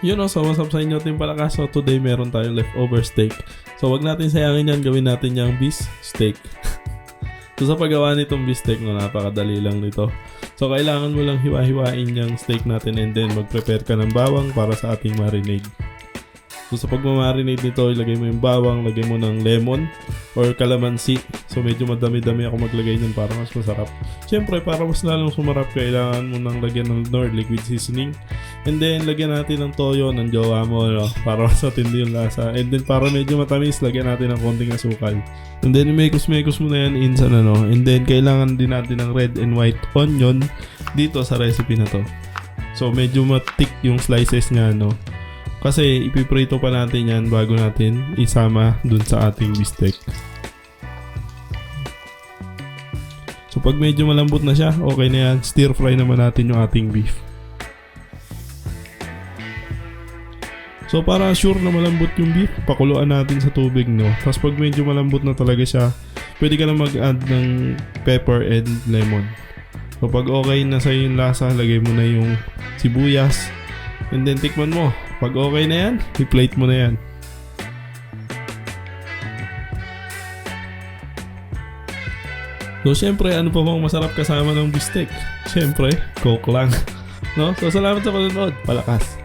Yun o, so what's up sa inyo Team Palakas. So today meron tayong leftover steak. So wag natin sayangin yan, gawin natin yung beef steak. So sa paggawa nitong beef steak, no, napakadali lang nito. So kailangan mo lang hiwa-hiwain yung steak natin and then mag-prepare ka ng bawang para sa ating marinade. So sa pagmamarinate nito, ilagay mo yung bawang, lagay mo ng lemon or calamansi. So medyo madami-dami ako maglagay nun para mas masarap. Siyempre para mas lalong sumarap, kailangan mo nang lagyan ng Knorr liquid seasoning. And then lagyan natin ng toyo ng jowa mo, no? Para mas matindi yung lasa. And then para medyo matamis, lagyan natin ng konting asukal. And then mekos-mekos mo na yan in sa ano. And then kailangan din natin ng red and white onion dito sa recipe na to. So medyo matik yung slices niya, no? Kasi ipiprito pa natin yan bago natin isama dun sa ating beef steak. So pag medyo malambot na siya, okay na yan. Stir fry naman natin yung ating beef. So para sure na malambot yung beef, pakuluan natin sa tubig, no. Tapos pag medyo malambot na talaga siya, pwede ka na mag-add ng pepper and lemon. So pag okay na sa'yo yung lasa, lagay mo na yung sibuyas. And then tikman mo. Pag okay na yan, i-plate mo na yan. So syempre, ano pa bang masarap kasama ng beef steak? Syempre, Coke lang. No? So salamat sa panonood. Palakas.